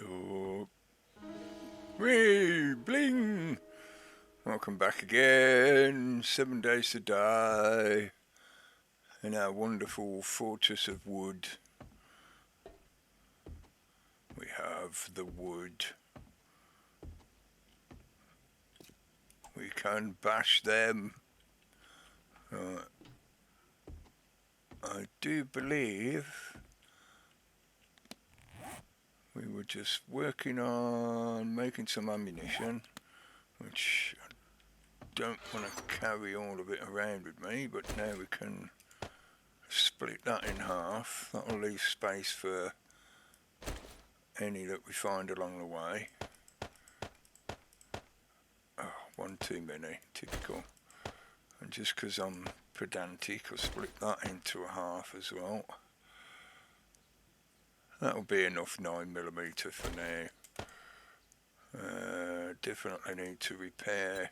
Oh, wee, bling! Welcome back again. 7 days to die. In our wonderful fortress of wood. We have the wood. We can bash them. I do believe we were just working on making some ammunition, which I don't want to carry all of it around with me, but now we can split that in half. That'll leave space for any that we find along the way. Oh, one too many, typical. And just because I'm pedantic, I'll split that into a half as well. That'll be enough 9mm for now. Definitely need to repair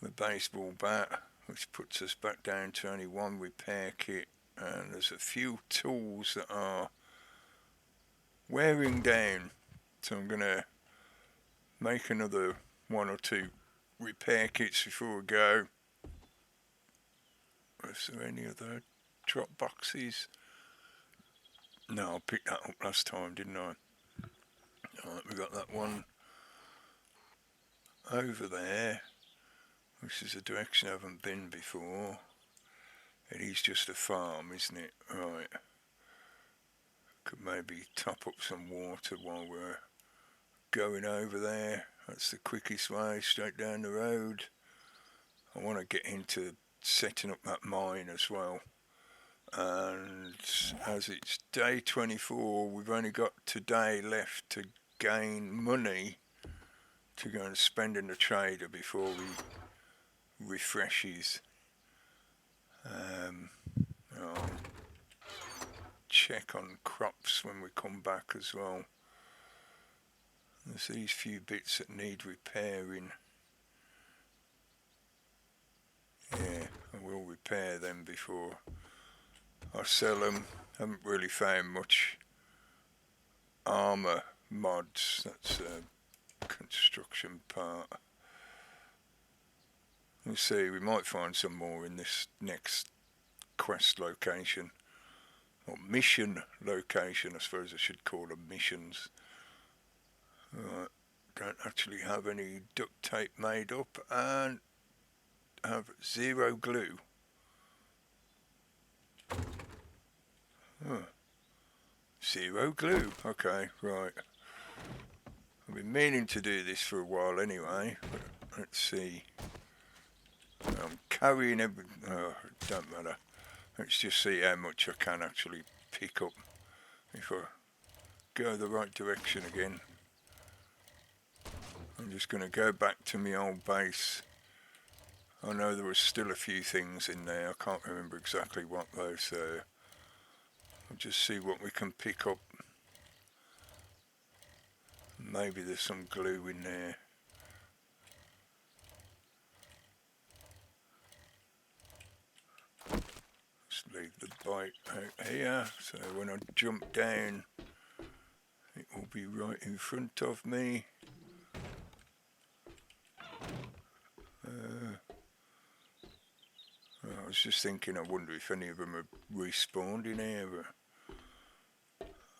the baseball bat, which puts us back down to only one repair kit. And there's a few tools that are wearing down, so I'm going to make another one or two repair kits before we go. Was there any other drop boxes? No, I picked that up last time, didn't I? Alright, we got that one over there, which is a direction I haven't been before. It is just a farm, isn't it? Right. Could maybe top up some water while we're going over there. That's the quickest way, straight down the road. I want to get into setting up that mine as well. And as it's day 24, we've only got today left to gain money to go and spend in the trader before he refreshes. I'll check on crops when we come back as well. There's these few bits that need repairing. Yeah, I will repair them before I sell them. Haven't really found much armour mods. That's a construction part. We'll see, we might find some more in this next quest location. Or mission location, I suppose I should call them missions. Don't actually have any duct tape made up and have 0 glue. Huh. 0 glue. Okay, right. I've been meaning to do this for a while anyway, but let's see. I'm carrying everything. Oh, it don't matter. Let's just see how much I can actually pick up if I go the right direction again. I'm just going to go back to my old base. I know there was still a few things in there. I can't remember exactly what though, so I'll just see what we can pick up. Maybe there's some glue in there. Let's leave the bite out here, so when I jump down it will be right in front of me. I was just thinking, I wonder if any of them have respawned in here, but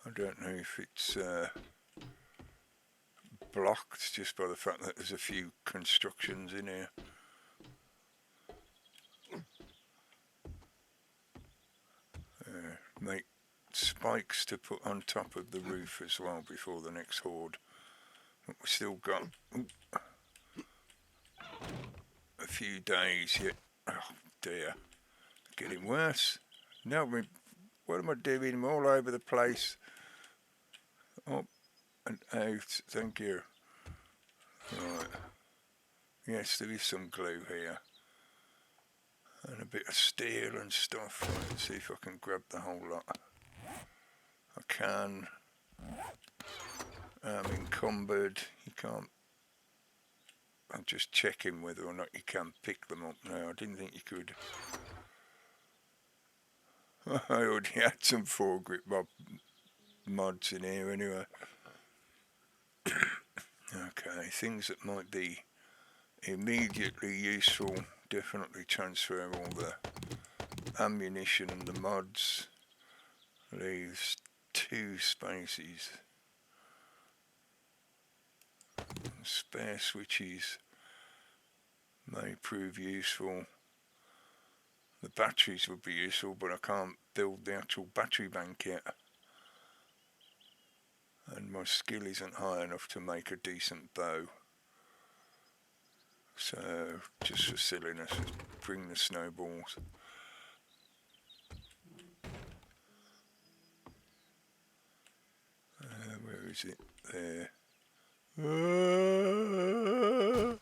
I don't know if it's blocked just by the fact that there's a few constructions in here. Make spikes to put on top of the roof as well before the next horde. But we've still got a few days yet. Oh dear, getting worse. No, what am I doing? I'm all over the place. Up and out, thank you. Right. Yes, there is some glue here. And a bit of steel and stuff. Right, let's see if I can grab the whole lot. I can. I'm encumbered. You can't. I'm just checking whether or not you can pick them up now. I didn't think you could. I already had some foregrip mods in here anyway. Okay, things that might be immediately useful, definitely transfer all the ammunition and the mods. Leaves 2 spaces. Spare switches may prove useful. The batteries would be useful, but I can't build the actual battery bank yet. And my skill isn't high enough to make a decent bow. So, just for silliness, bring the snowballs. Where is it? There. Well,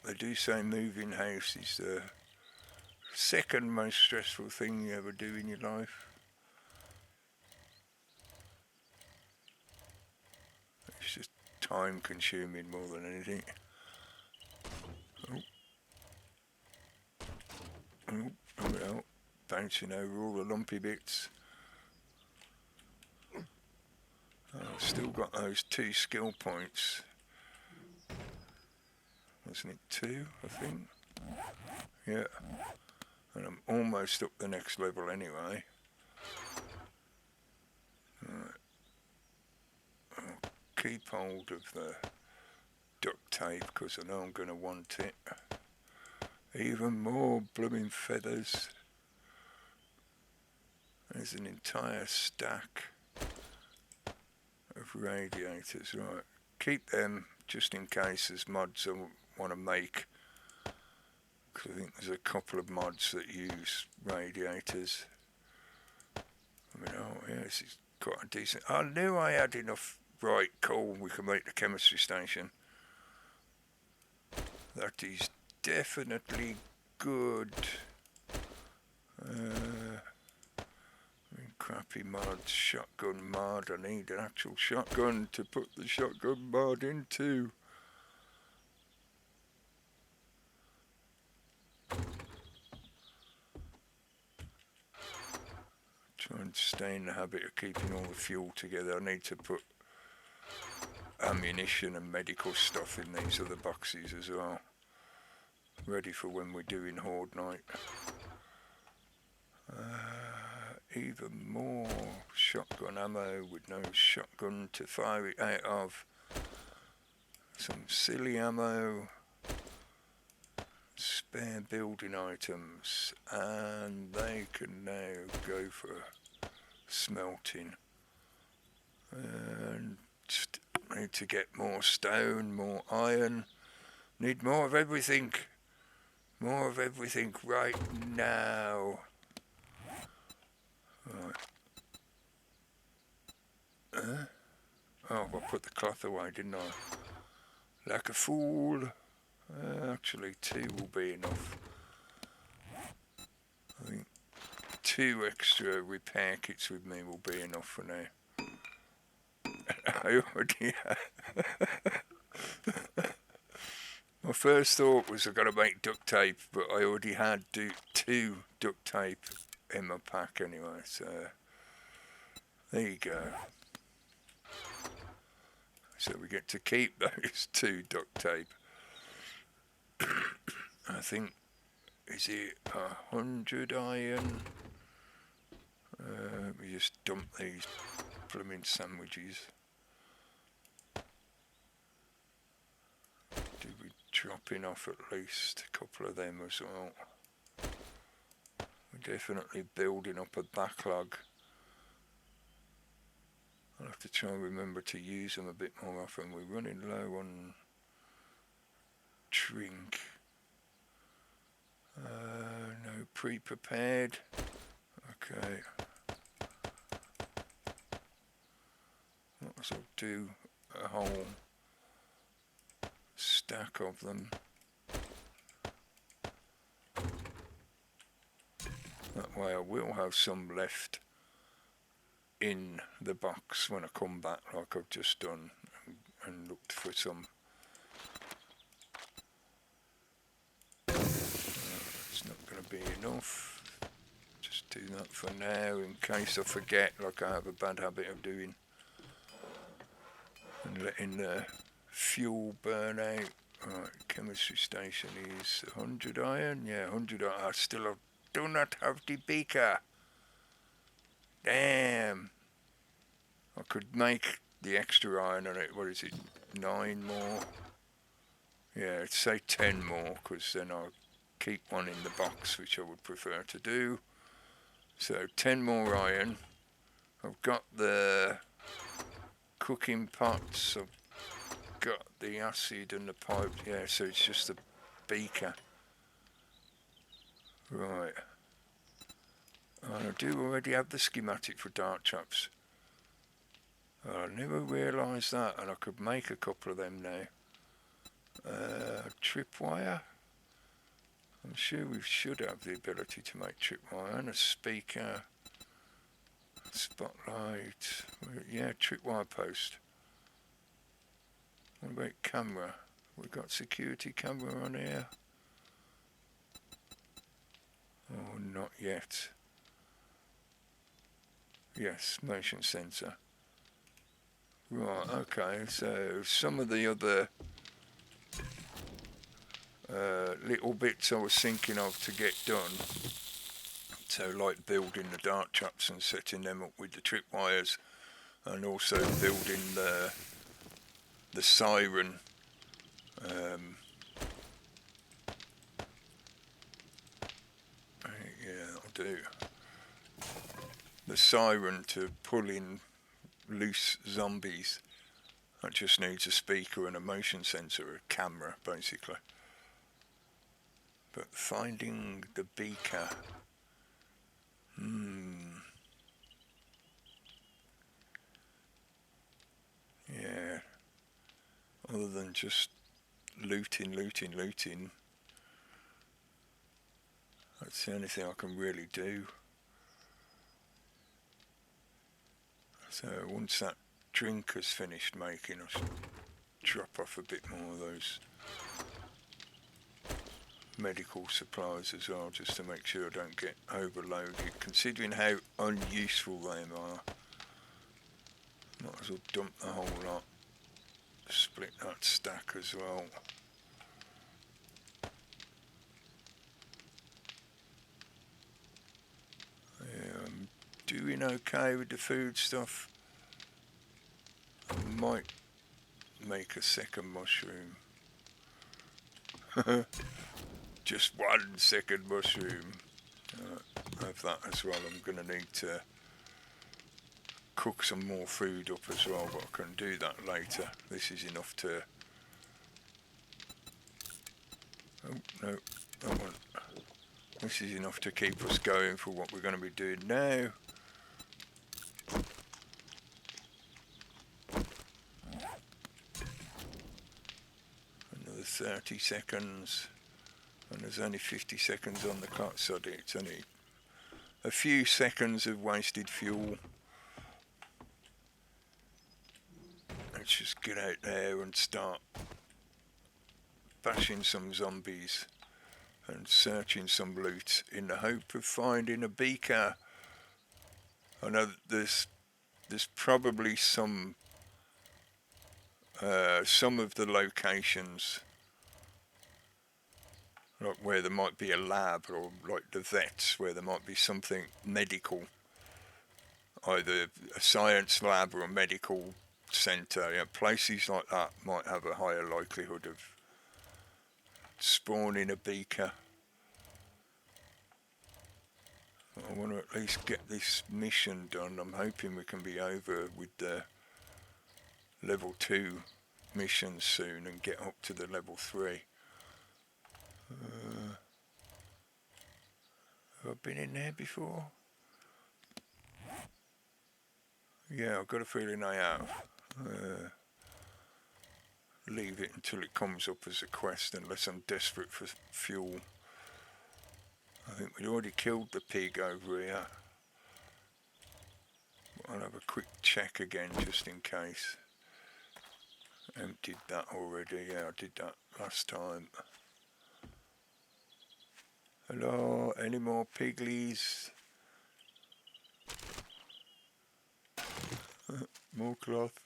they do say moving house is the second most stressful thing you ever do in your life. It's just time consuming more than anything. Oh, bouncing over all the lumpy bits. I've still got those 2 skill points. Wasn't it 2, I think? Yeah. And I'm almost up the next level anyway. Right. I'll keep hold of the duct tape because I know I'm going to want it. Even more blooming feathers. There's an entire stack of radiators. Right, keep them just in case there's mods I want to make, because I think there's a couple of mods that use radiators. I mean, oh yeah, this is quite a decent. I knew I had enough. Right, cool, we can make the chemistry station. That is definitely good. Crappy mods, shotgun mod. I need an actual shotgun to put the shotgun mod into. Try and stay in the habit of keeping all the fuel together. I need to put ammunition and medical stuff in these other boxes as well. Ready for when we're doing Horde Night. Even more shotgun ammo with no shotgun to fire it out of. Some silly ammo. Spare building items. And they can now go for smelting. And need to get more stone, more iron. Need more of everything. More of everything right now. Right. Oh, I put the cloth away, didn't I? Like a fool. Actually, 2 will be enough. I think 2 extra repair kits with me will be enough for now. I already My first thought was I've got to make duct tape, but I already had 2 duct tape in my pack anyway, so there you go. So we get to keep those 2 duct tape. I think, is it 100 iron? We just dump these blooming sandwiches. Did we dropping off at least a couple of them as well? We're definitely building up a backlog. I'll have to try and remember to use them a bit more often. We're running low on drink. No pre-prepared. Okay. I'll do a whole stack of them. That way I will have some left in the box when I come back, like I've just done, and looked for some. It's enough. Just do that for now in case I forget, like I have a bad habit of doing, and letting the fuel burn out. Right, chemistry station is 100 iron. Yeah, 100 iron. I still do not have the beaker. Damn. I could make the extra iron on it. What is it? 9 more? Yeah, I'd say 10 more, because then I'll keep one in the box, which I would prefer to do. So 10 more iron. I've got the cooking pots. I've got the acid and the pipe. Yeah, so it's just the beaker. Right. And I do already have the schematic for dart traps. I never realised that, and I could make a couple of them now. Tripwire. I'm sure we should have the ability to make tripwire, and a speaker, spotlight, yeah, tripwire post. What about camera? We've got security camera on here. Oh, not yet. Yes, motion sensor. Right, okay, so some of the other little bits I was thinking of to get done, so like building the dart traps and setting them up with the tripwires, and also building the siren, yeah, I'll do the siren to pull in loose zombies. That just needs a speaker and a motion sensor, a camera basically. But finding the beaker, yeah, other than just looting, that's the only thing I can really do. So once that drink has finished making, I should drop off a bit more of those medical supplies as well, just to make sure I don't get overloaded, considering how unuseful they are. Might as well dump the whole lot, split that stack as well. Yeah, I'm doing okay with the food stuff. I might make a second mushroom. Just 1 second mushroom. Have that as well. I'm going to need to cook some more food up as well, but I can do that later. This is enough to... Oh, no, that one. This is enough to keep us going for what we're going to be doing now. Another 30 seconds. And there's only 50 seconds on the clock, so it's only a few seconds of wasted fuel. Let's just get out there and start bashing some zombies and searching some loot in the hope of finding a beaker. I know that there's probably some of the locations, like where there might be a lab, or like the vets, where there might be something medical, either a science lab or a medical centre. You know, places like that might have a higher likelihood of spawning a beaker. I want to at least get this mission done. I'm hoping we can be over with the level 2 missions soon and get up to the level 3. Have I been in there before? Yeah, I've got a feeling I have. Leave it until it comes up as a quest, unless I'm desperate for fuel. I think we'd already killed the pig over here. I'll have a quick check again just in case. Emptied that already. Yeah, I did that last time. Hello, any more piglies? More cloth.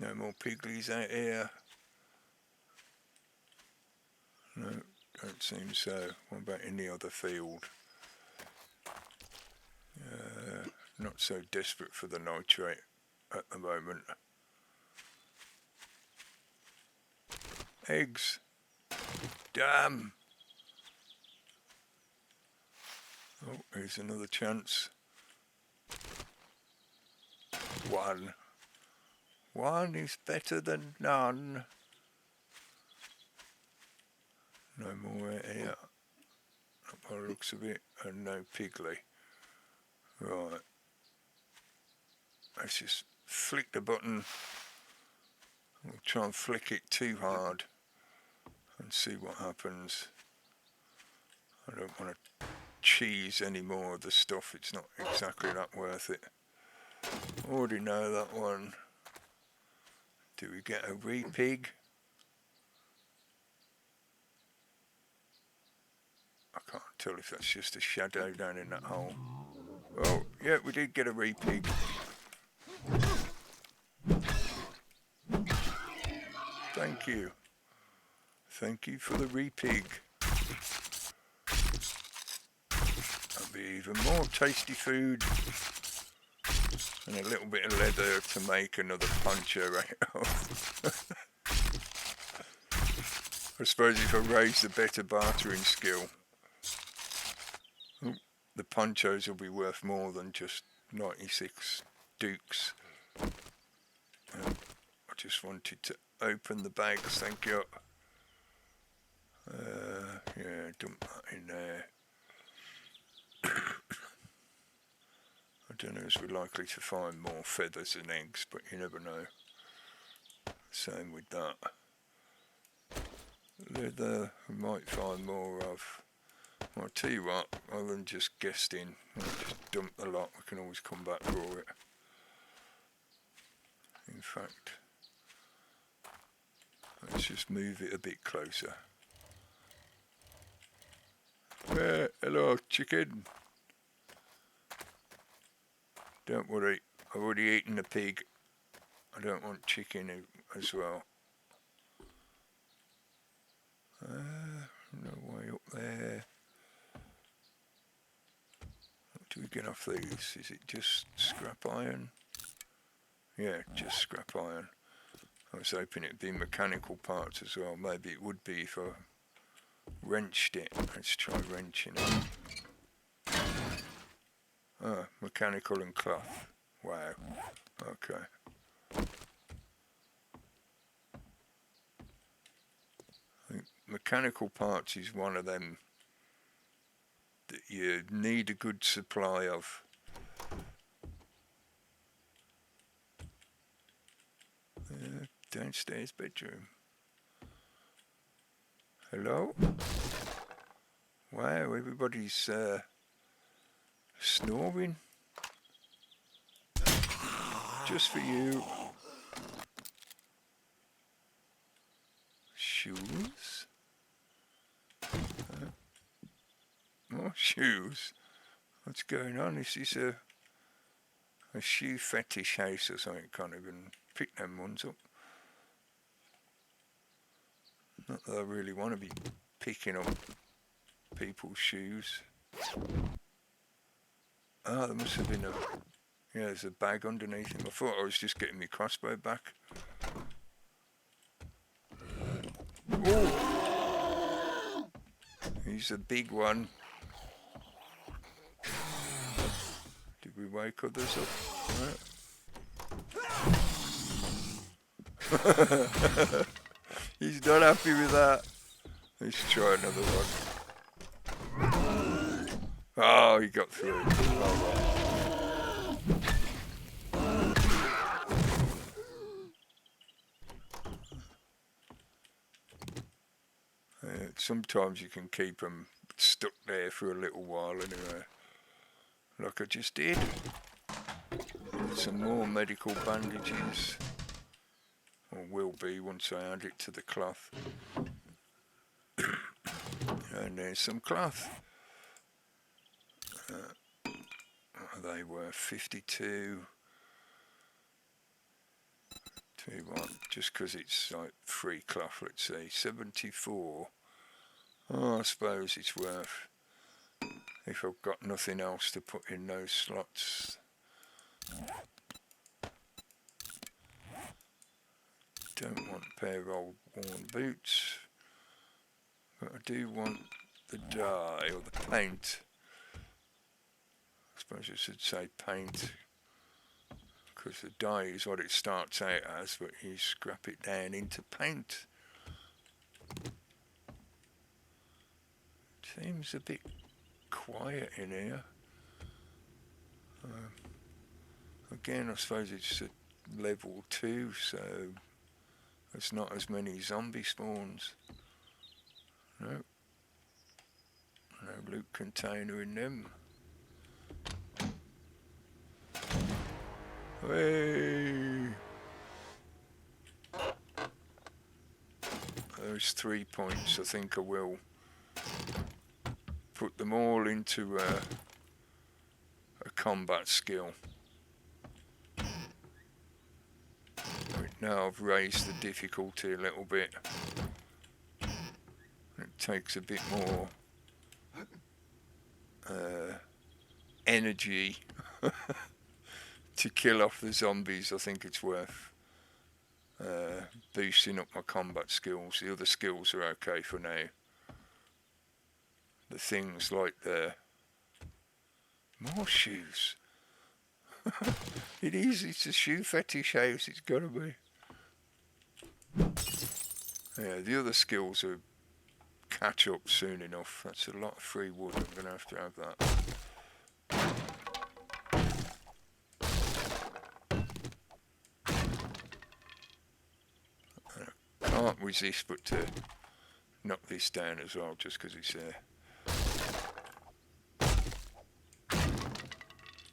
No more piglies out here. No, don't seem so. What about in the other field? Not so desperate for the nitrate at the moment. Eggs. Damn. Oh, here's another chance. One. One is better than none. No more out here. By the looks of it, and no pigly. Right. Let's just flick the button. We'll try and flick it too hard and see what happens. I don't want to cheese any more of the stuff, it's not exactly that worth it. Already know that one. Do we get a repig? I can't tell if that's just a shadow down in that hole. Oh, yeah, we did get a repig. Thank you. Thank you for the repig. That'll be even more tasty food. And a little bit of leather to make another poncho out of. I suppose if I raise the better bartering skill, the ponchos will be worth more than just 96 dukes. I just wanted to open the bags, thank you. Yeah, dump that in there. I don't know if we're likely to find more feathers and eggs, but you never know. Same with that. Leather, we might find more of. Well, I'll tell you what, rather than just guessing, I'll just dump the lot, we can always come back for it. In fact, let's just move it a bit closer. Hello, chicken. Don't worry, I've already eaten the pig. I don't want chicken as well. No way up there. What do we get off these? Is it just scrap iron? Yeah, just scrap iron. I was hoping it'd be mechanical parts as well. Maybe it would be if I wrenched it. Let's try wrenching it. Ah, mechanical and cloth. Wow. Okay. I think mechanical parts is one of them that you need a good supply of. Downstairs bedroom. Hello? Wow, everybody's snoring. Just for you. Shoes? More shoes? What's going on? Is this a shoe fetish house or something? Can't even pick them ones up. Not that I really want to be picking up people's shoes. Ah, there must have been yeah, there's a bag underneath him. I thought I was just getting my crossbow back. Oh! He's a big one. Did we wake others up? He's not happy with that. Let's try another one. Oh, he got through. Sometimes you can keep them stuck there for a little while anyway. Like I just did. Some more medical bandages. Or will be once I add it to the cloth. And there's some cloth. They were 52. Tell you what, just because it's like free cloth, let's say 74. Oh, I suppose it's worth, if I've got nothing else to put in those slots. Don't want a pair of old worn boots, but I do want the dye or the paint. I suppose I should say paint, because the dye is what it starts out as, but you scrap it down into paint. Seems a bit quiet in here. Again, I suppose it's at level 2, so there's not as many zombie spawns. No. No loot container in them. Hey! Those 3 points, I think I will put them all into a combat skill. Now I've raised the difficulty a little bit. It takes a bit more energy to kill off the zombies. I think it's worth boosting up my combat skills. The other skills are okay for now. The things like the more shoes. It's a shoe fetish house, it's gotta be. Yeah, the other skills are catch up soon enough. That's a lot of free wood, I'm gonna have to have that. I can't resist but to knock this down as well, just because it's there.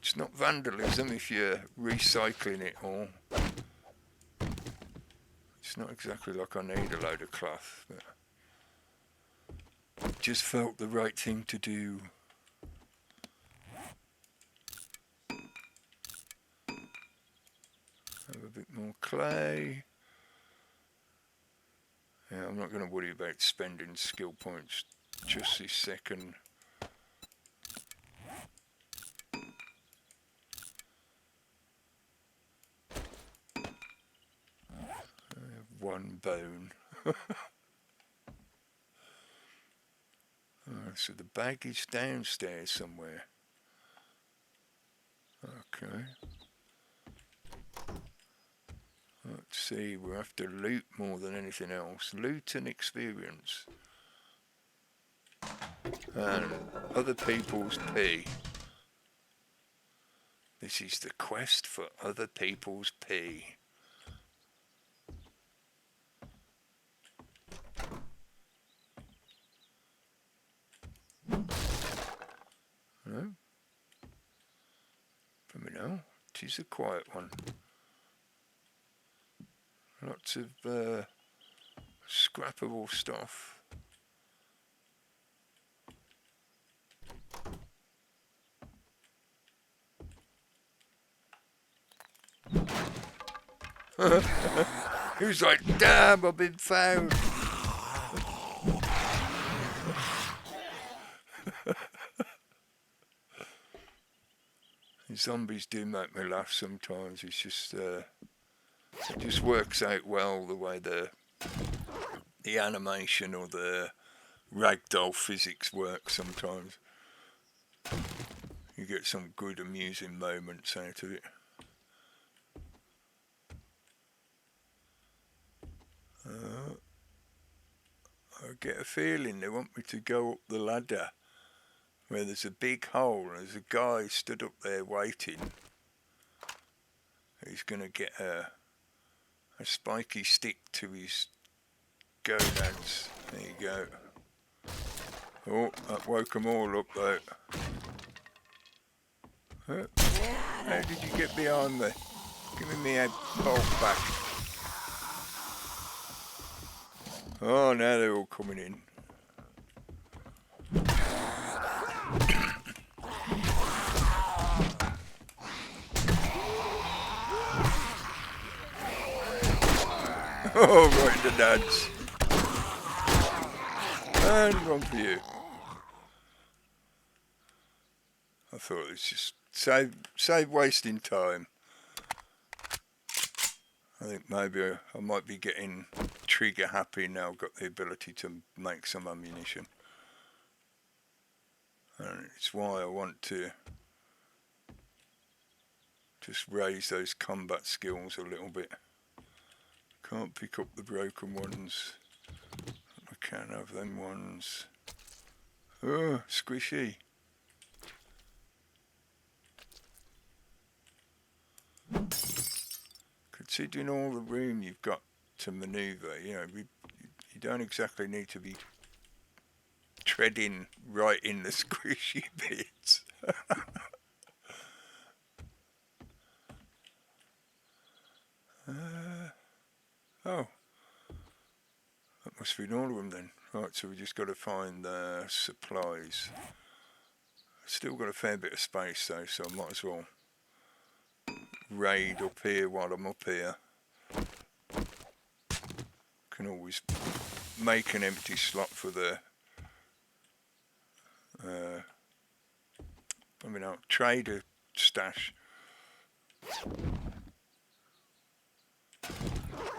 It's not vandalism if you're recycling it all. It's not exactly like I need a load of cloth, but it just felt the right thing to do. Have a bit more clay. Yeah, I'm not going to worry about spending skill points just this second. One bone. So the bag is downstairs somewhere. Okay. Let's see, we're after loot more than anything else. Loot and experience. And other people's pee. This is the quest for other people's pee. No? From me now, it is a quiet one. Lots of scrappable stuff. He was like, damn, I've been found. Zombies do make me laugh sometimes. It's just it just works out well the way the animation or the ragdoll physics work sometimes. You get some good amusing moments out of it. I get a feeling they want me to go up the ladder where there's a big hole and there's a guy stood up there waiting. He's going to get a spiky stick to his gonads. There you go. Oh, that woke them all up though. How did you get behind me? Give me my bolt back. Oh, now they're all coming in. Oh, right in the nads. And one for you. I thought it's just save wasting time. I think maybe I might be getting trigger happy now. I've got the ability to make some ammunition. And it's why I want to just raise those combat skills a little bit. Can't pick up the broken ones. I can have them ones. Oh, squishy. Considering all the room you've got to manoeuvre, you know, you don't exactly need to be treading right in the squishy bits. Oh, that must be all of them then. Right, so we just got to find the supplies. Still got a fair bit of space though, so I might as well raid up here while I'm up here. Can always make an empty slot for the trader stash.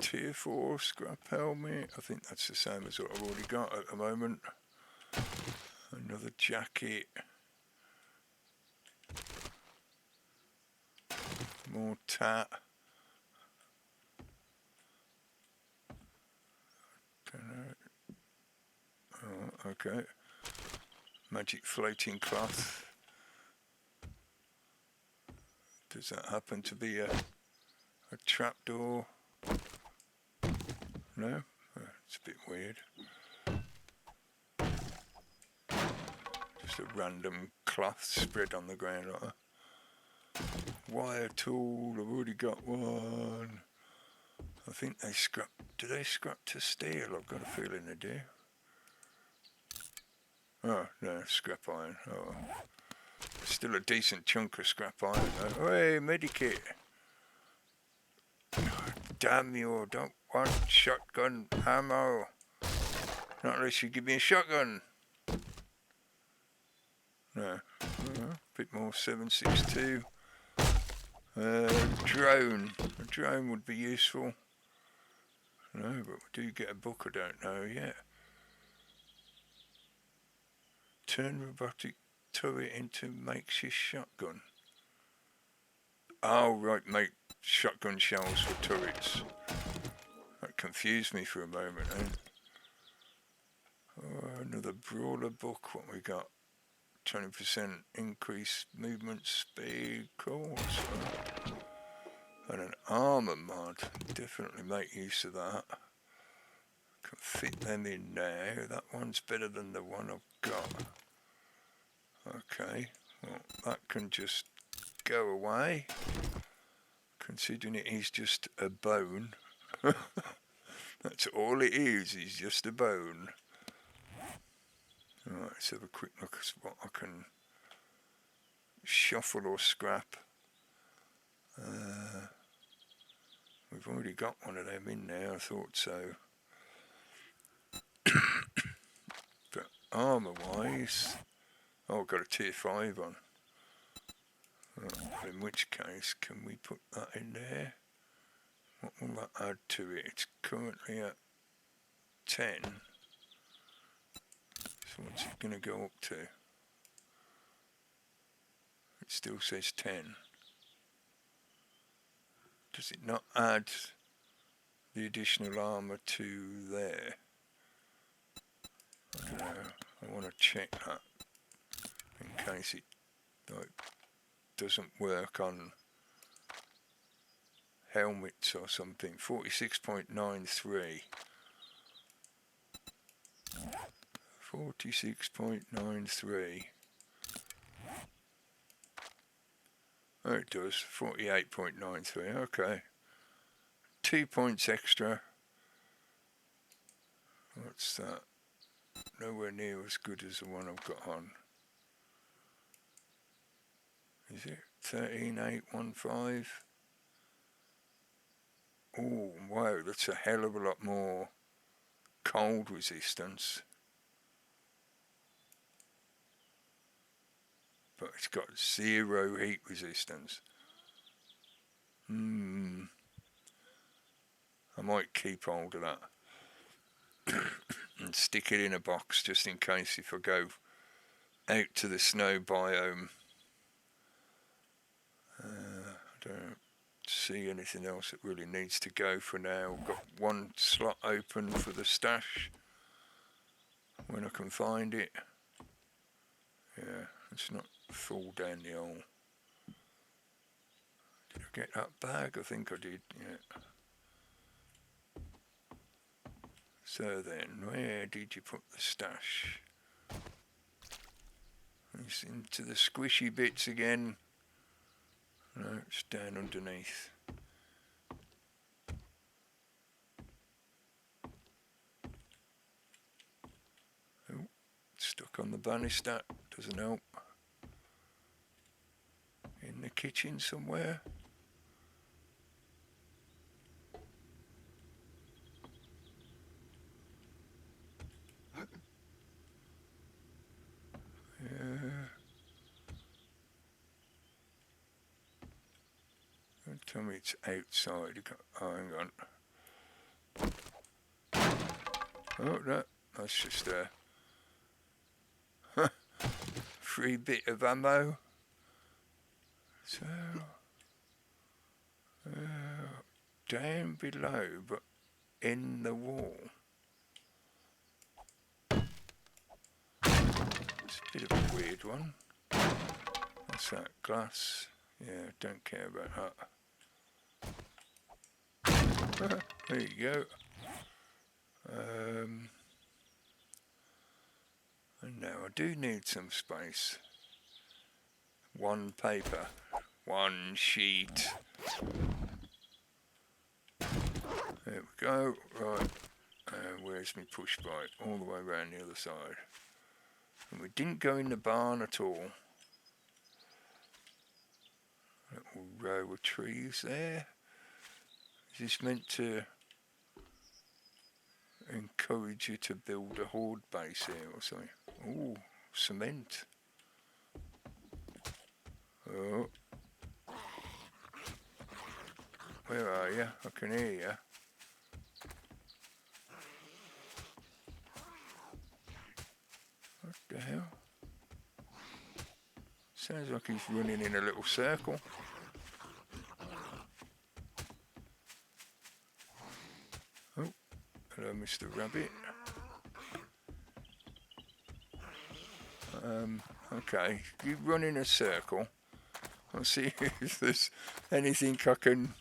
Tier 4 scrap helmet. I think that's the same as what I've already got at the moment. Another jacket. More tat. Oh, okay. Magic floating cloth. Does that happen to be a trapdoor? No? Oh, it's a bit weird. Just a random cloth spread on the ground like that. Wire tool, I've already got one. I think they scrap. Do they scrap to steel? I've got a feeling they do. Oh, no, scrap iron. Oh. Still a decent chunk of scrap iron though. Hey, medikit. Damn you, don't want shotgun ammo. Not unless you give me a shotgun. No. Bit more 7.62. Drone. A drone would be useful. No, but we do get a book I don't know yet. Turn robotic turret into makeshift shotgun. Oh, right, make shotgun shells for turrets. That confused me for a moment, eh? Oh, another brawler book. What we got? 20% increased movement speed. Cool. And an armor mod. Definitely make use of that. Can fit them in now. That one's better than the one I've got. Okay. Well, that can just go away. Considering it is just a bone. That's all it is just a bone. Alright, let's have a quick look at what I can shuffle or scrap. We've already got one of them in there, I thought so. But armour wise, oh, I've got a tier 5 on. In which case, can we put that in there? What will that add to it? It's currently at 10. So what's it going to go up to? It still says 10. Does it not add the additional armour to there? I don't know. I want to check that in case it doesn't work on helmets or something. 46.93. 46.93. Oh, it does. 48.93. Okay. 2 points extra. What's that? Nowhere near as good as the one I've got on. Is it 13.815? Oh, wow, that's a hell of a lot more cold resistance. But it's got 0 heat resistance. I might keep hold of that and stick it in a box just in case if I go out to the snow biome. I don't see anything else that really needs to go for now. I've got one slot open for the stash when I can find it. Yeah, let's not fall down the hole. Did I get that bag? I think I did, yeah. So then, where did you put the stash? It's into the squishy bits again. No, it's down underneath. Oh, it's stuck on the banister. Doesn't help. In the kitchen somewhere. Yeah. Don't tell me it's outside. Oh, hang on. Oh, no, that's just a free bit of ammo. So, down below, but in the wall. It's a bit of a weird one. What's that? Glass? Yeah, don't care about that. There you go. And now I do need some space. One paper. One sheet. There we go. Right. Where's my push bike? All the way around the other side. And we didn't go in the barn at all. Little row of trees there. Is this meant to encourage you to build a horde base here or something? Oh, cement. Oh. Where are you? I can hear you. What the hell? Sounds like he's running in a little circle. Oh, hello, Mr. Rabbit. Okay, you run in a circle. I'll see if there's anything I can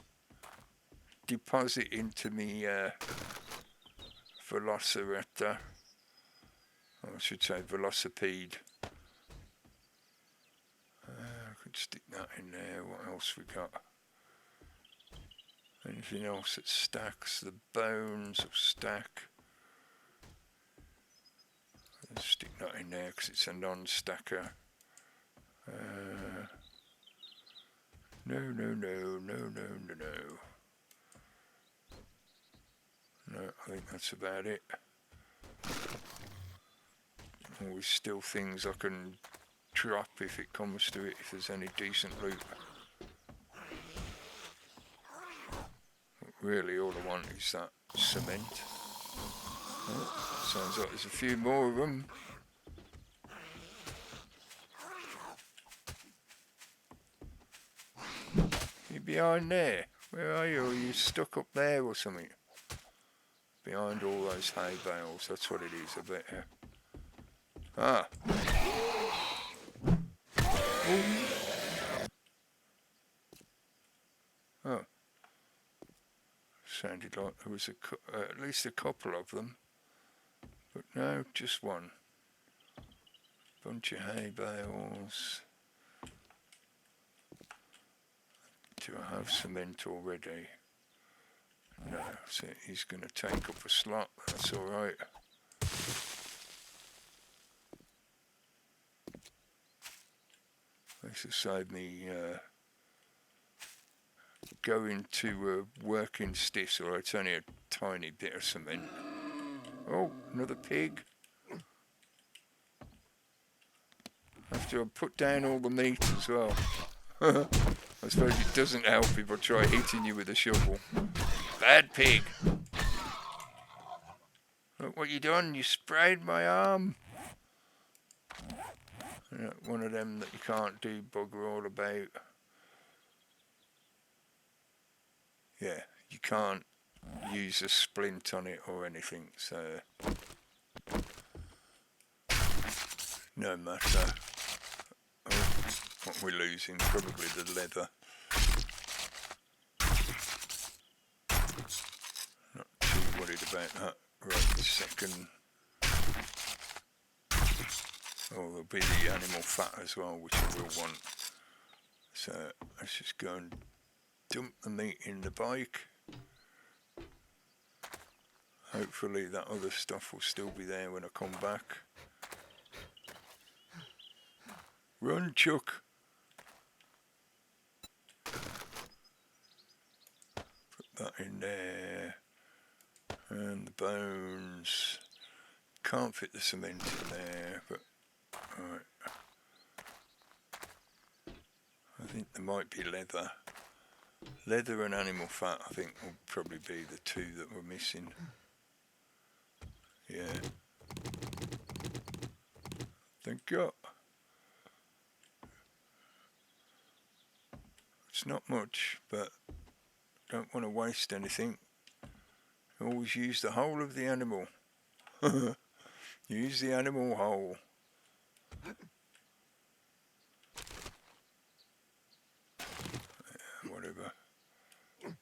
deposit into me velociraptor. Oh, I should say velocipede. I could stick that in there. What else we got? Anything else that stacks? The bones will stack. Let's stick that in there because it's a non-stacker. No. No, I think that's about it. Always still things I can drop if it comes to it, if there's any decent loot. But really, all I want is that cement. Oh, sounds like there's a few more of them. You behind there? Where are you? Are you stuck up there or something? Behind all those hay bales, that's what it is, I bet. Yeah. Ah. Oh. Sounded like there was at least a couple of them. But no, just one. Bunch of hay bales. Do I have cement already? No, so he's going to take up a slot. That's all right. This will save me go into a working stiff, or it's only a tiny bit of cement. Oh, another pig. After I put down all the meat as well. I suppose it doesn't help if I try hitting you with a shovel. Bad pig. Look what you done, you sprayed my arm. One of them that you can't do bugger all about. Yeah, you can't use a splint on it or anything, so no matter. Oh, what we're losing, probably the leather. Not too worried about that right this second. Oh, there'll be the animal fat as well, which I will want. So let's just go and dump the meat in the bike. Hopefully that other stuff will still be there when I come back. Run, Chuck! Put that in there. And the bones. Can't fit the cement in there, but alright. I think there might be leather. Leather and animal fat, I think, will probably be the two that we're missing. Yeah. Thank God. It's not much, but don't want to waste anything. Always use the whole of the animal. Use the animal whole. Yeah, whatever. I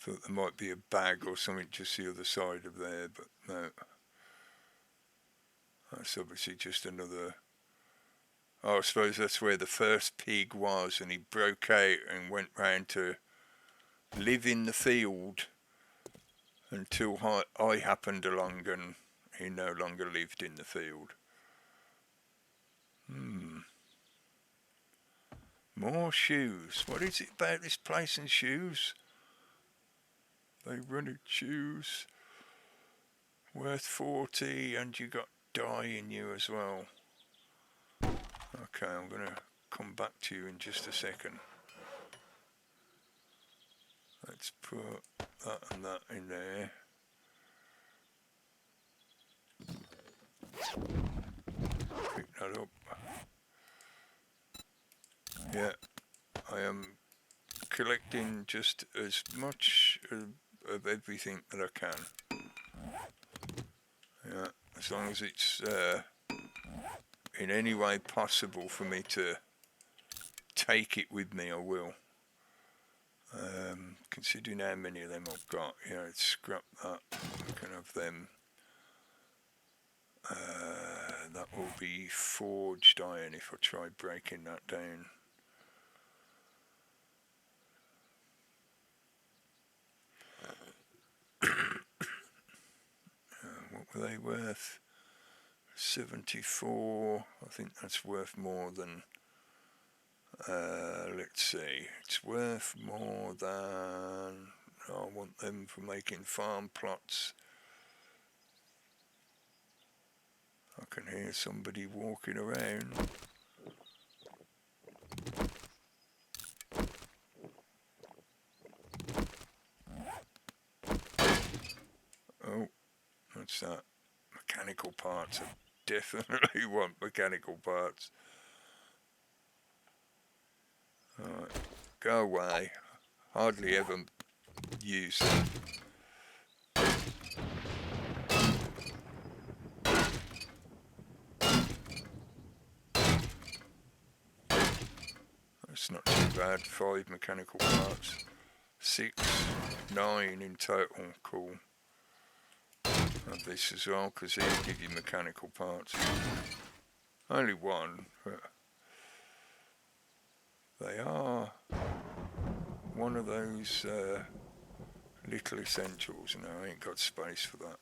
thought there might be a bag or something just the other side of there, but no. That's obviously just another... Oh, I suppose that's where the first pig was, and he broke out and went round to live in the field until I happened along and he no longer lived in the field. More shoes. What is it about this place and shoes? They run in shoes. Worth 40, and you got dye in you as well. Okay, I'm going to come back to you in just a second. Let's put that and that in there. Pick that up. Yeah, I am collecting just as much of everything that I can. Yeah, as long as it's in any way possible for me to take it with me, I will. Considering how many of them I've got, yeah, I'd scrap that. I can have them. That will be forged iron if I try breaking that down. What were they worth? 74. I think that's worth more than... let's see. It's worth more than... I want them for making farm plots. I can hear somebody walking around. Oh, what's that? Mechanical parts. I definitely want mechanical parts. Alright, go away. Hardly ever use them. That's not too bad. 5 mechanical parts. 6, 9 in total. Cool. Have this as well, because he'll give you mechanical parts. Only one, but they are one of those little essentials. No, I ain't got space for that.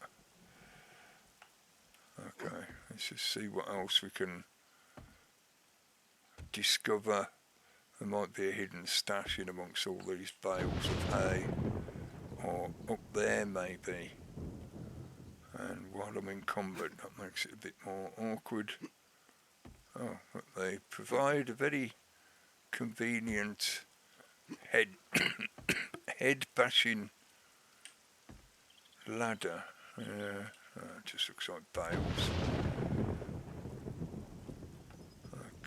Okay, let's just see what else we can discover There might be a hidden stash in amongst all these bales of hay. Or up there maybe. And while I'm encumbered, that makes it a bit more awkward. Oh, but they provide a very convenient head bashing ladder. It just looks like bales.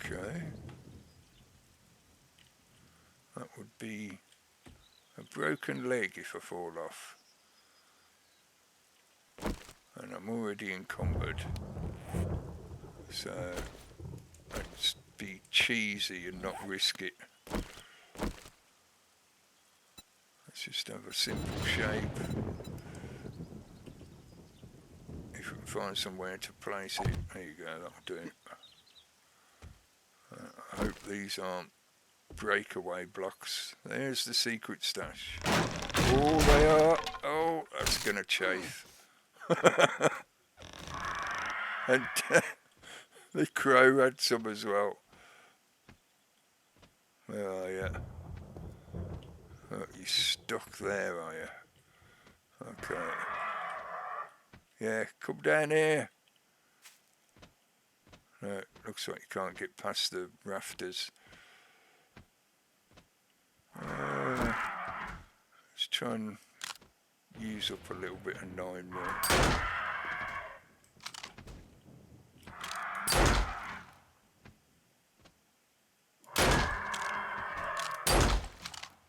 Okay. That would be a broken leg if I fall off. And I'm already encumbered. So I'd be cheesy and not risk it. Let's just have a simple shape. If we can find somewhere to place it, there you go, that'll do it. I hope these aren't breakaway blocks. There's the secret stash. Oh, they are. Oh, that's gonna chafe. And the crow had some as well. Where are you? Oh, you're stuck there, are you? Okay. Yeah, come down here. No, looks like you can't get past the rafters. Let's try and use up a little bit of 9mm.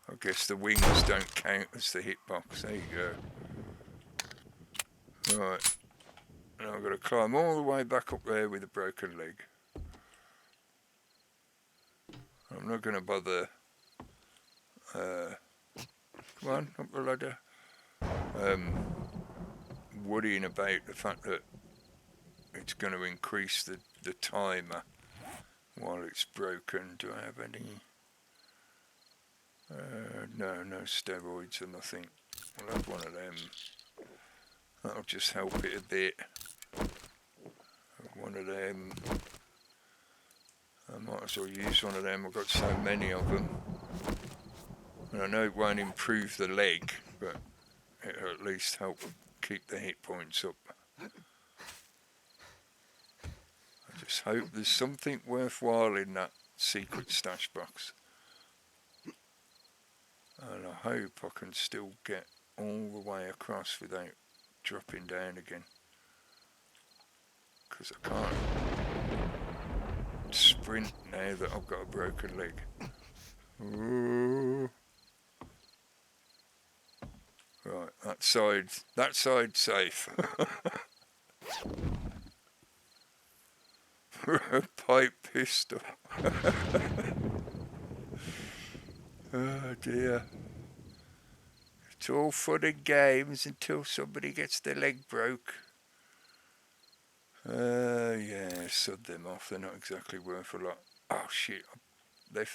I guess the wings don't count as the hitbox. There you go. Right. Now I've got to climb all the way back up there with a broken leg. I'm not going to bother. Come on, up the ladder. Worrying about the fact that it's going to increase the timer while it's broken. Do I have any? No steroids or nothing. I'll have one of them. That'll just help it a bit. One of them. I might as well use one of them. I've got so many of them. And I know it won't improve the leg, but it'll at least help keep the hit points up. I just hope there's something worthwhile in that secret stash box. And I hope I can still get all the way across without dropping down again. Because I can't sprint now that I've got a broken leg. Ooh. Right, that side's safe. A pipe pistol. Oh dear. It's all fun and games until somebody gets their leg broke. Yeah, sod them off. They're not exactly worth a lot. Oh shit. The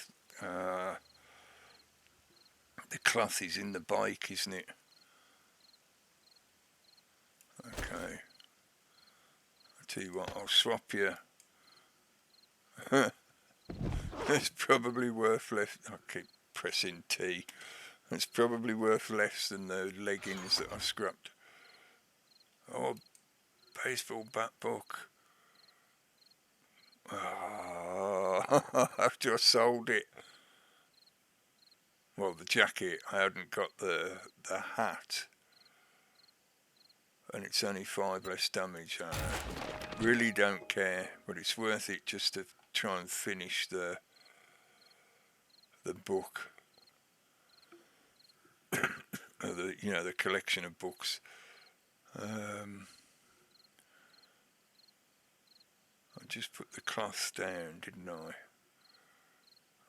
cloth is in the bike, isn't it? Okay. I'll tell you what, I'll swap you. It's probably worth less. I keep pressing T. It's probably worth less than the leggings that I scrapped. Oh, baseball bat book. Oh, I've just sold it. Well, the jacket, I hadn't got the hat. And it's only 5 less damage. I really don't care, but it's worth it just to try and finish the book. The collection of books. I just put the cloth down, didn't I?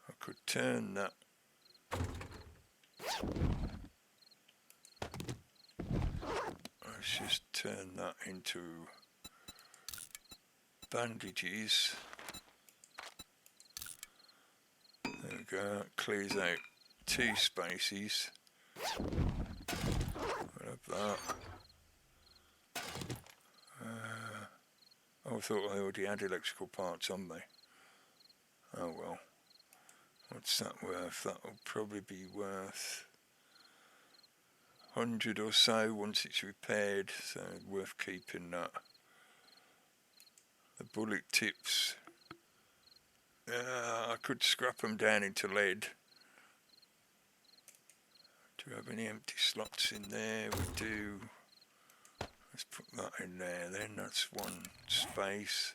I could turn that. Let's just turn that into bandages. There we go, that clears out 2 spaces. I'll have that. I thought I already had electrical parts on me. Oh well. What's that worth? That'll probably be worth 100 or so once it's repaired, so worth keeping that. The bullet tips, I could scrap them down into lead. Do we have any empty slots in there? We do. Let's put that in there then, that's one space.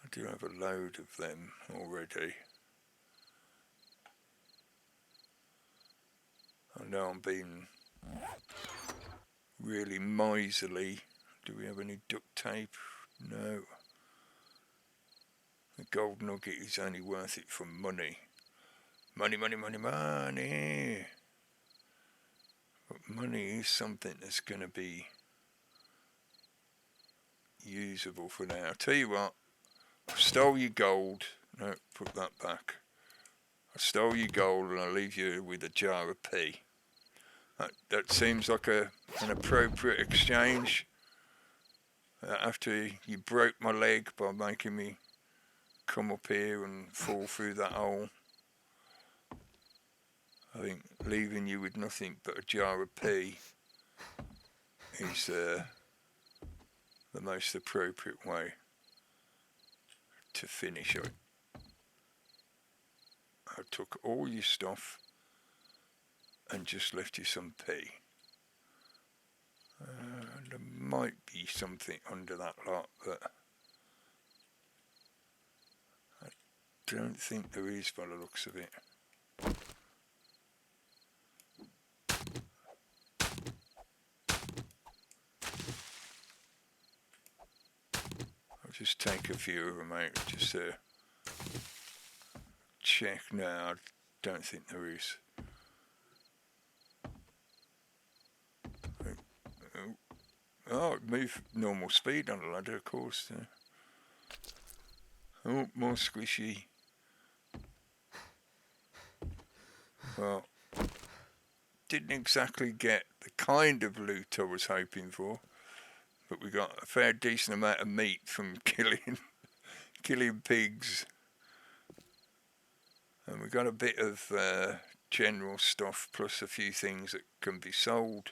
I do have a load of them already. I know I'm being really miserly. Do we have any duct tape? No. The gold nugget is only worth it for money. Money, money, money, money. But money is something that's going to be usable for now. I'll tell you what, I stole your gold. No, put that back. I stole your gold and I'll leave you with a jar of pee. That seems like an appropriate exchange. After you broke my leg by making me come up here and fall through that hole, I think leaving you with nothing but a jar of pee is the most appropriate way to finish it. I took all your stuff and just left you some pee. There might be something under that lot, but I don't think there is by the looks of it. I'll just take a few of them out just to check. No, I don't think there is. Oh, move normal speed on the ladder, of course. Oh, more squishy. Well, didn't exactly get the kind of loot I was hoping for, but we got a fair decent amount of meat from killing pigs, and we got a bit of general stuff plus a few things that can be sold.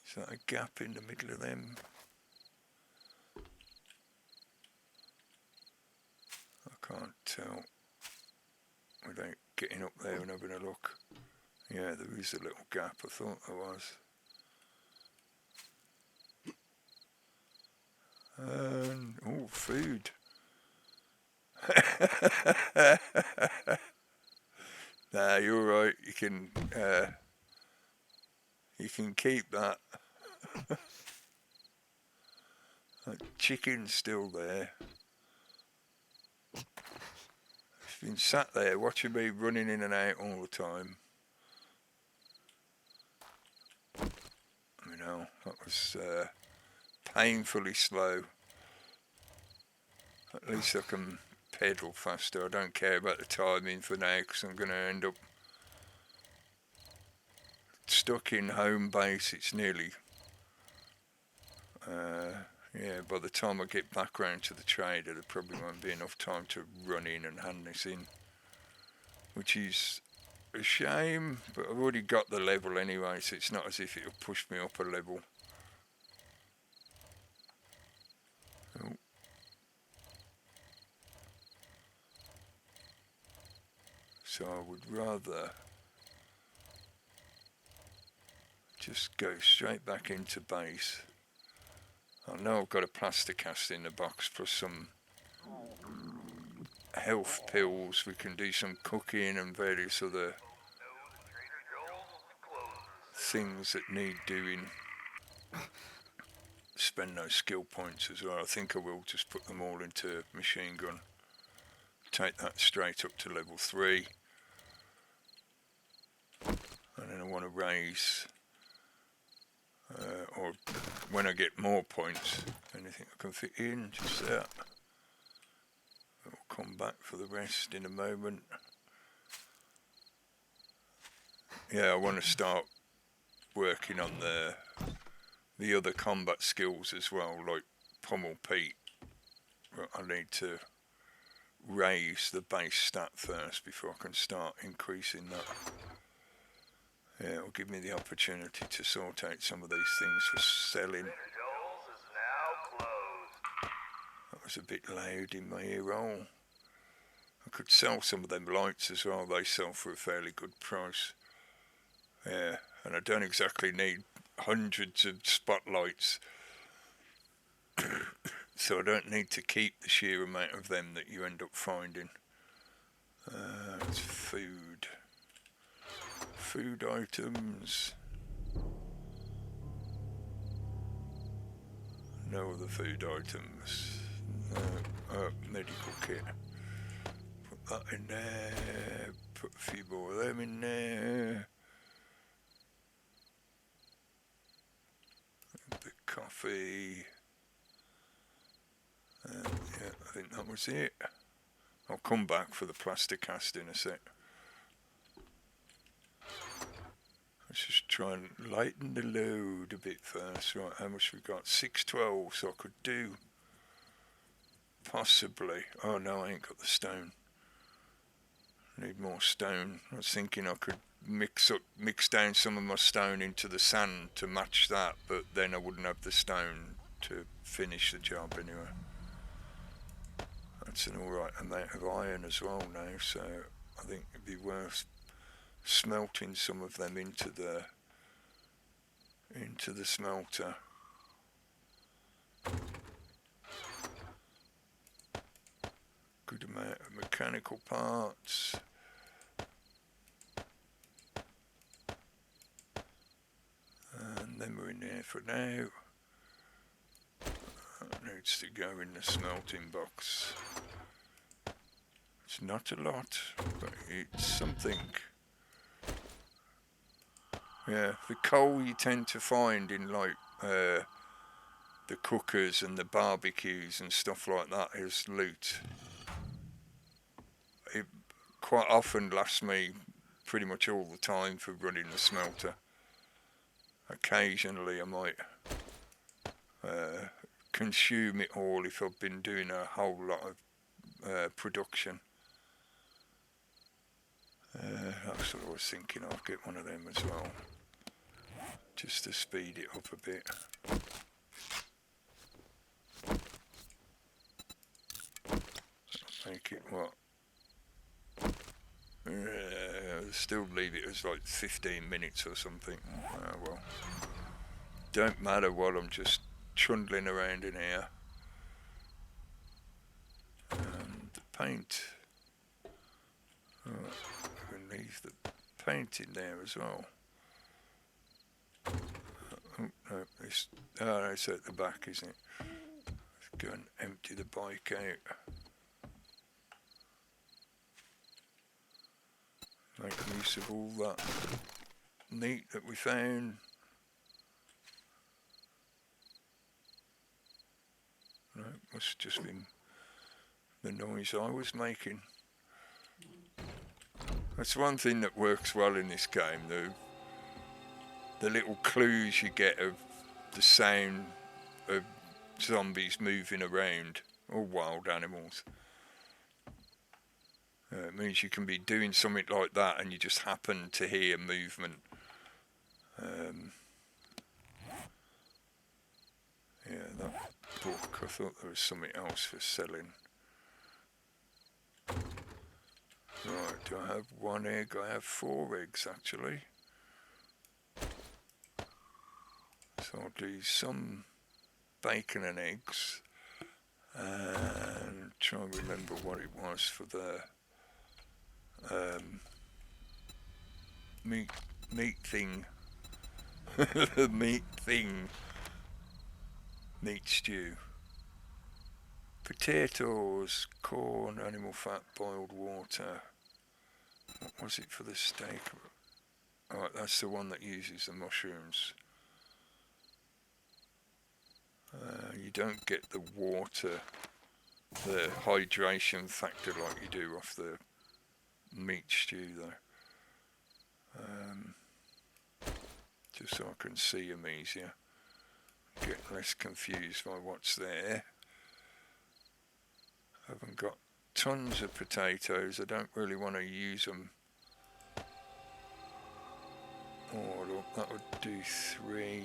Is that a gap in the middle of them? I can't tell without getting up there and having a look. Yeah, there is a little gap, I thought there was. And, oh, food. Nah, you're right, you can keep that. That chicken's still there. It's been sat there watching me running in and out all the time. You know, that was painfully slow. At least I can pedal faster. I don't care about the timing for now because I'm going to end up stuck in home base. It's nearly yeah, by the time I get back round to the trader there probably won't be enough time to run in and hand this in, which is a shame, but I've already got the level anyway, so it's not as if it'll push me up a level. Oh. So I would rather just go straight back into base. I know I've got a plaster cast in the box plus some health pills. We can do some cooking and various other things that need doing. Spend those skill points as well. I think I will just put them all into machine gun. Take that straight up to level 3. And then I want to raise, or when I get more points, anything I can fit in, just that. I'll come back for the rest in a moment. Yeah, I want to start working on the other combat skills as well, like Pummel Pete. I need to raise the base stat first before I can start increasing that. Yeah, it'll give me the opportunity to sort out some of these things for selling. That was a bit loud in my ear roll. I could sell some of them lights as well. They sell for a fairly good price. Yeah, and I don't exactly need hundreds of spotlights. So I don't need to keep the sheer amount of them that you end up finding. It's food. Food items. No other food items. No. Medical kit. Put that in there. Put a few more of them in there. The coffee. Yeah, I think that was it. I'll come back for the plaster cast in a sec. Let's just try and lighten the load a bit first. Right, how much we got? 612, so I could do possibly. Oh no, I ain't got the stone. I need more stone. I was thinking I could mix down some of my stone into the sand to match that, but then I wouldn't have the stone to finish the job anyway. That's an alright amount of iron as well now, so I think it'd be worth smelting some of them into the smelter. Good amount of mechanical parts. And then we're in there for now. That needs to go in the smelting box. It's not a lot, but it's something. Yeah, the coal you tend to find in like the cookers and the barbecues and stuff like that is loot. It quite often lasts me pretty much all the time for running the smelter. Occasionally I might consume it all if I've been doing a whole lot of production. That's what I was thinking. I'll get one of them as well, just to speed it up a bit. Make it what? Still leave it as like 15 minutes or something. Well, don't matter while I'm just trundling around in here. And the paint. I can leave the paint in there as well. Oh no, it's at the back, isn't it? Let's go and empty the bike out. Make use of all that meat that we found. No, it must have just been the noise I was making. That's one thing that works well in this game, though. The little clues you get of the sound of zombies moving around, or wild animals. It means you can be doing something like that and you just happen to hear movement. Yeah, that book, I thought there was something else for selling. Right, do I have one egg? I have 4 eggs actually. So I'll do some bacon and eggs and try and remember what it was for the meat thing. The meat thing. Meat stew. Potatoes, corn, animal fat, boiled water. What was it for the steak? Alright, that's the one that uses the mushrooms. You don't get the water, the hydration factor like you do off the meat stew though. Just so I can see them easier. Get less confused by what's there. I haven't got tons of potatoes. I don't really want to use them all up. That would do 3.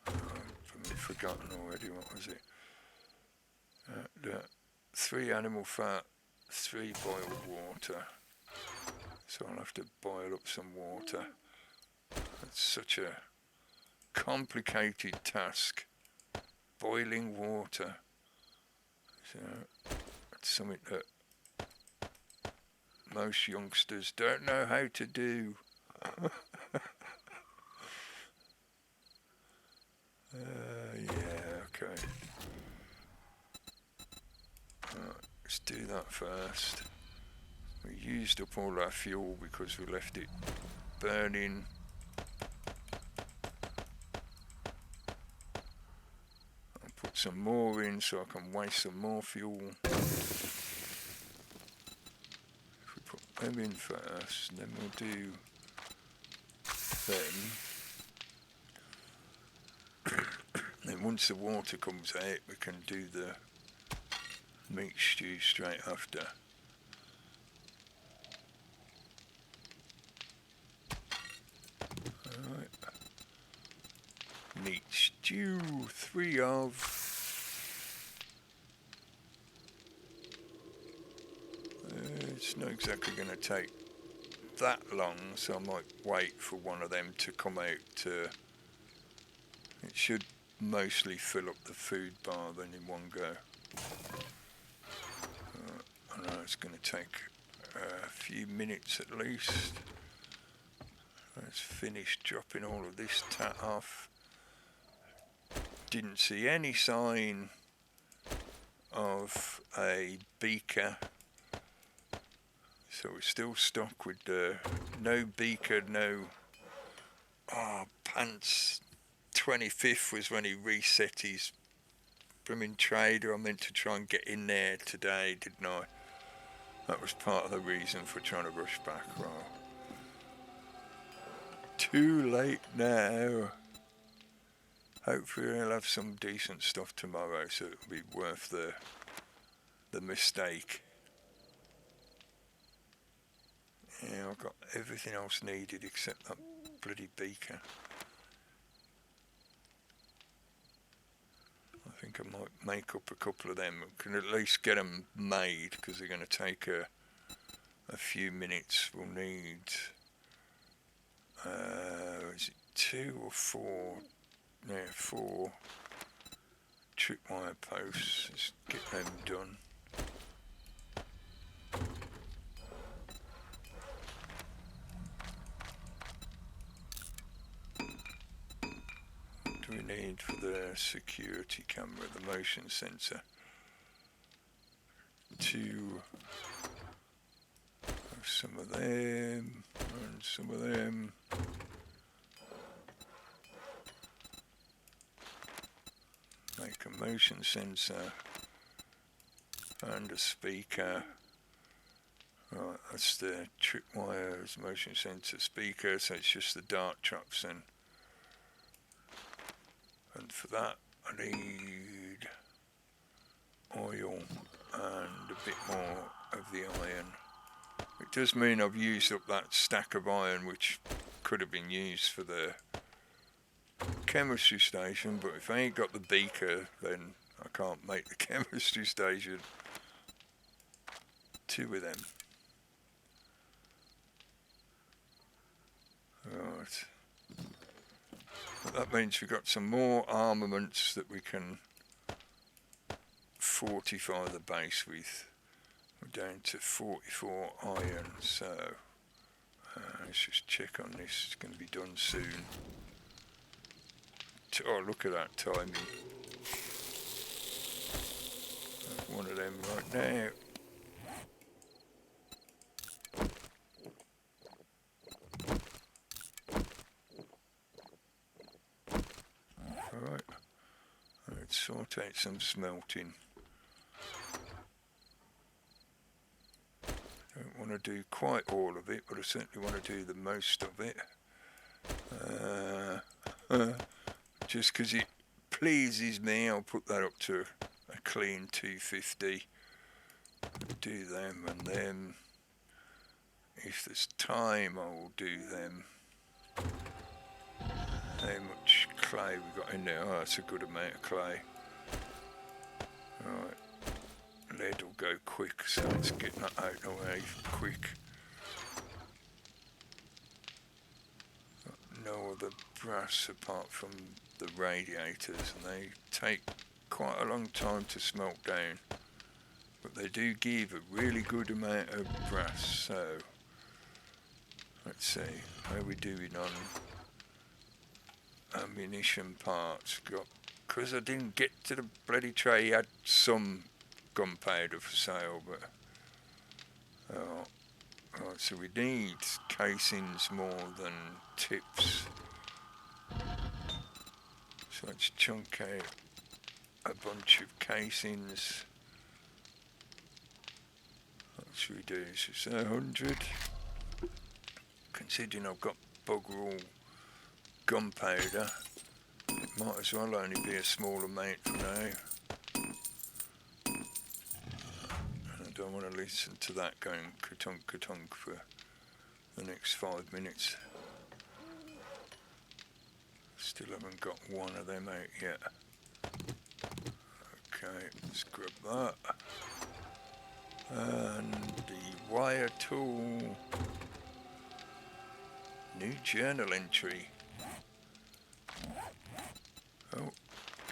I've forgotten already. What was it? 3 animal fat, 3 boiled water. So I'll have to boil up some water. It's such a complicated task. Boiling water. So it's something that most youngsters don't know how to do. Yeah, okay. Right, let's do that first. We used up all our fuel because we left it burning. I'll put some more in so I can waste some more fuel. If we put them in first, then we'll do them. Then once the water comes out, we can do the meat stew straight after. Alright. Meat stew, 3 of. It's not exactly going to take that long, so I might wait for one of them to come out. It should mostly fill up the food bar then in one go. I know it's going to take a few minutes at least. Let's finish dropping all of this tat off. Didn't see any sign of a beaker, so we're still stuck with the no beaker, no. Pants 25th was when he reset his brimming trader. I meant to try and get in there today, didn't I? That was part of the reason for trying to rush back. Right. Too late now. Hopefully I'll have some decent stuff tomorrow, so it'll be worth the mistake. Yeah, I've got everything else needed except that bloody beaker. I think I might make up a couple of them. I can at least get them made because they're going to take a few minutes. We'll need, is it 2 or 4? Yeah, 4 tripwire posts. Let's get them done. What do we need for the security camera, the motion sensor? 2 of some of them and some of them. Make a motion sensor and a speaker. Right, that's the tripwires, motion sensor, speaker, so it's just the dart traps then. And for that I need oil and a bit more of the iron. It does mean I've used up that stack of iron which could have been used for the chemistry station, but if I ain't got the beaker then I can't make the chemistry station. 2 of them. Right. But that means we've got some more armaments that we can fortify the base with. We're down to 44 iron, so let's just check on this. It's going to be done soon. Oh, look at that timing. One of them right now. Alright, let's sort out some smelting. Don't want to do quite all of it, but I certainly want to do the most of it. Just because it pleases me, I'll put that up to a clean 250. Do them, and then if there's time I will do them. How much clay we got in there? Oh, that's a good amount of clay. Alright, lead will go quick, so let's get that out of the way quick. No other brass apart from the radiators, and they take quite a long time to smelt down, but they do give a really good amount of brass. So let's see how we're doing on ammunition parts. Got, because I didn't get to the bloody tray, he had some gunpowder for sale, but right, so we need casings more than tips. So let's chunk out a bunch of casings. What should we do? So say 100. Considering I've got bugger all gunpowder, it might as well only be a small amount for now. I don't want to listen to that going ka-tunk ka-tunk for the next 5 minutes. Still haven't got one of them out yet. Okay, let's grab that. And the wire tool. New journal entry. Oh,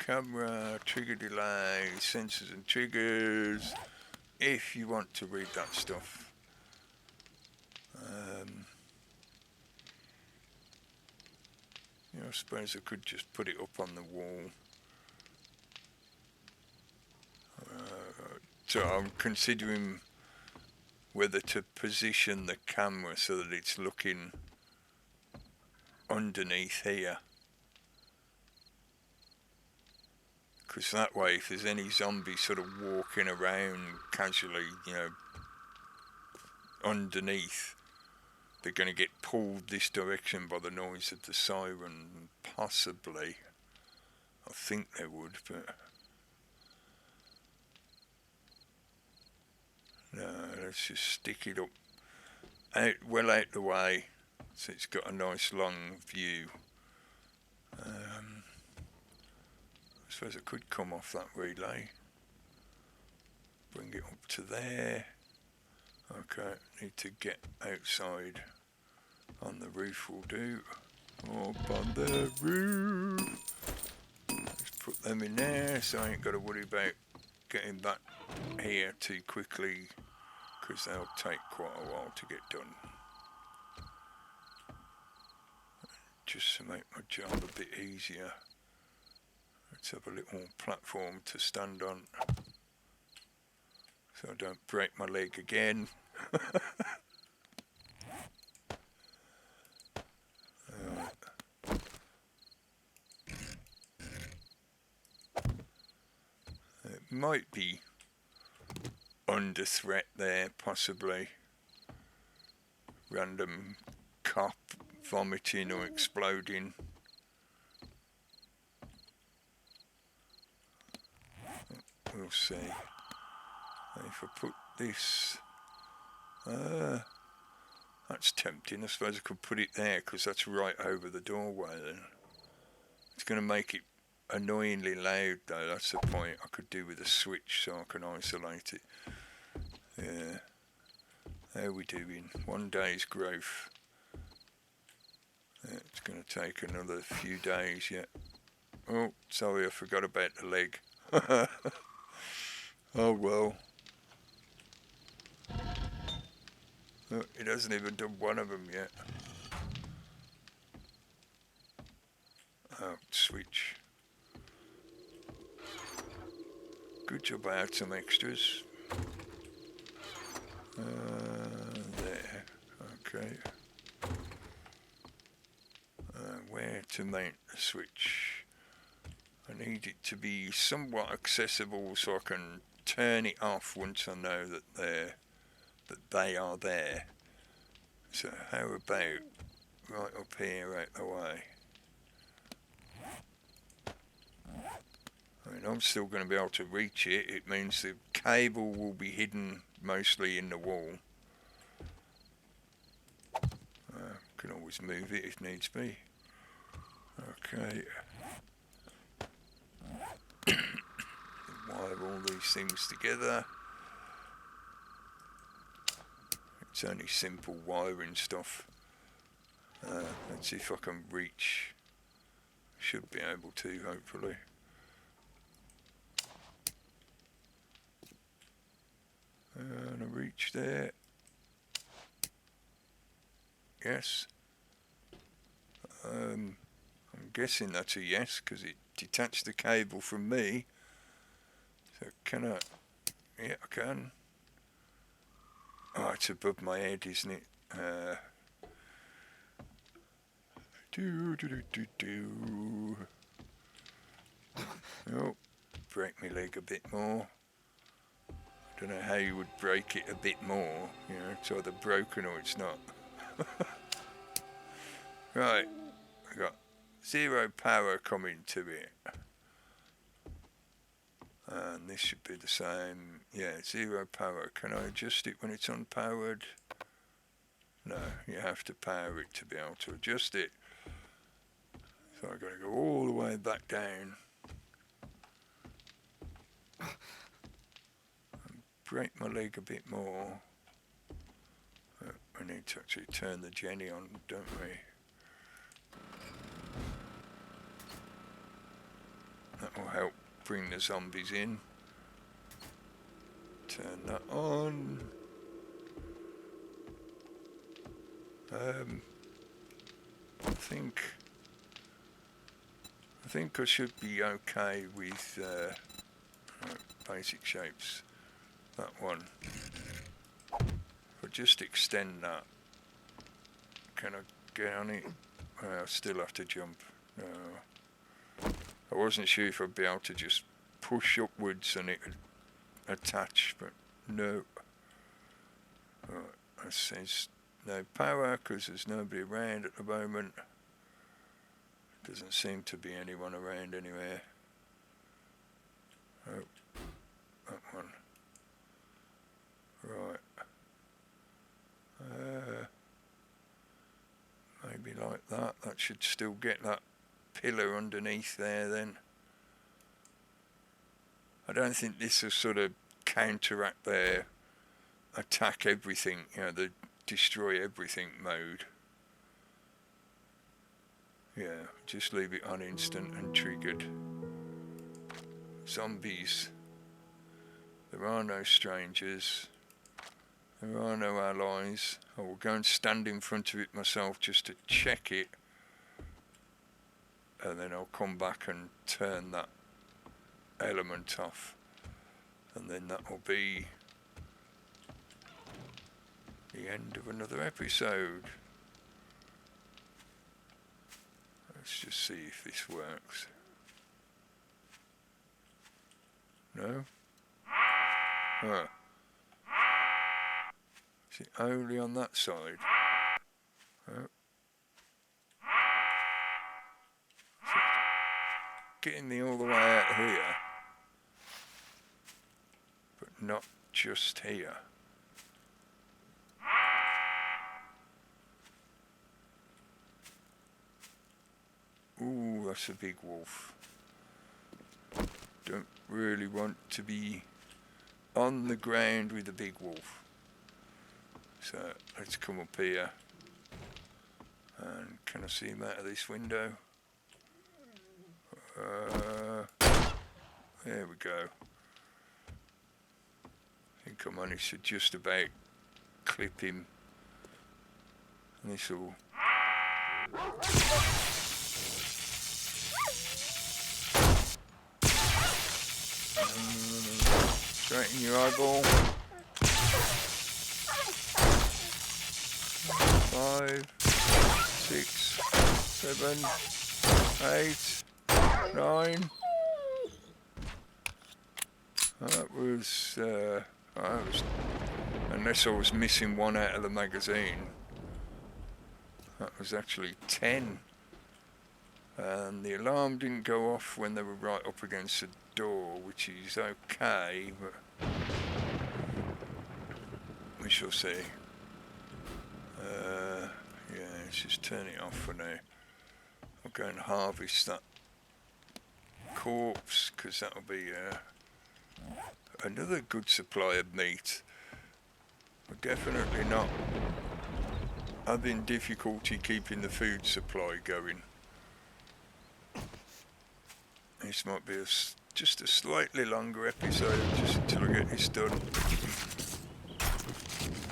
camera, trigger delay, sensors and triggers. If you want to read that stuff. I suppose I could just put it up on the wall. So I'm considering whether to position the camera so that it's looking underneath here. Because that way, if there's any zombies sort of walking around casually, you know, underneath, they're going to get pulled this direction by the noise of the siren, possibly. I think they would, but no, let's just stick it up, well out the way, so it's got a nice long view. I suppose I could come off that relay, bring it up to there. Okay, need to get outside. On the roof will do. Up on the roof. Let's put them in there so I ain't got to worry about getting back here too quickly, because they'll take quite a while to get done. Just to make my job a bit easier, let's have a little platform to stand on so I don't break my leg again. It might be under threat there, possibly. Random cop vomiting or exploding. We'll see. If I put this, that's tempting. I suppose I could put it there because that's right over the doorway then. It's going to make it annoyingly loud though, that's the point. I could do with a switch so I can isolate it. Yeah. How are we doing? 1 day's growth. Yeah, it's going to take another few days yet. Oh, sorry, I forgot about the leg. Oh well. Oh, it hasn't even done one of them yet. Oh, switch. Good job I had some extras. There. Okay. Where to mount the switch? I need it to be somewhat accessible so I can turn it off once I know that they are there. So how about right up here out the way? And I'm still going to be able to reach it. It means the cable will be hidden mostly in the wall. Can always move it if needs be. Okay. Wire all these things together. It's only simple wiring stuff. Let's see if I can reach. Should be able to, hopefully. And I reach there. Yes. I'm guessing that's a yes because it detached the cable from me. So can I? Yeah, I can. Oh, it's above my head, isn't it? Oh, break my leg a bit more. I don't know how you would break it a bit more. You know, it's either broken or it's not. Right, I got 0 power coming to it. And this should be the same. Yeah, 0 power. Can I adjust it when it's unpowered? No, you have to power it to be able to adjust it. So I've got to go all the way back down. And break my leg a bit more. We need to actually turn the Jenny on, don't we? That will help bring the zombies in. Turn that on. I think I should be okay with basic shapes. That one. I'll just extend that. Can I get on it? I still have to jump. No. I wasn't sure if I'd be able to just push upwards and it would attach, but no. Right, it says no power because there's nobody around at the moment. Doesn't seem to be anyone around anywhere. Oh, that one. Right. Maybe like that. That should still get that pillar underneath there then. I don't think this will sort of counteract their attack everything, you know, the destroy everything mode. Yeah, just leave it on instant and triggered. Zombies. There are no strangers. There are no allies. I will go and stand in front of it myself just to check it. And then I'll come back and turn that element off. And then that will be the end of another episode. Let's just see if this works. No? Oh. Is it only on that side? Oh. So getting me all the way out here, but not just here. Ooh, that's a big wolf. Don't really want to be on the ground with a big wolf. So let's come up here. And can I see him out of this window? There we go. I think I managed to just about clip him. And this will... Straight in your eyeball. 5, 6, 7, 8, 9. That was, unless I was missing one out of the magazine, that was actually 10. And the alarm didn't go off when they were right up against the door, which is okay, but we shall see. Yeah, let's just turn it off for now. I'll go and harvest that corpse, because that'll be another good supply of meat. We're definitely not having difficulty keeping the food supply going. This might be just a slightly longer episode, just until I get this done.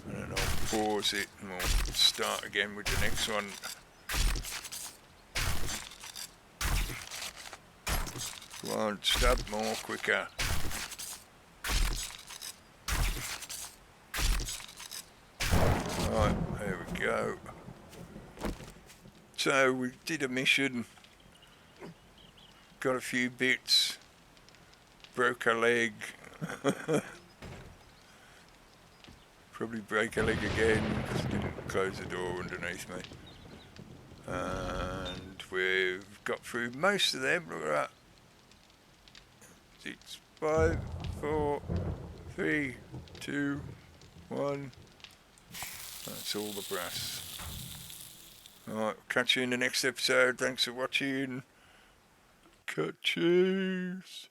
And then I'll pause it and we'll start again with the next one. Come on, stab more quicker. Right, there we go. So we did a mission, got a few bits, broke a leg. Probably break a leg again because I didn't close the door underneath me. And we've got through most of them. Look at that. 6, 5, 4, 3, 2, 1. That's all the brass. Alright, catch you in the next episode. Thanks for watching. Catches.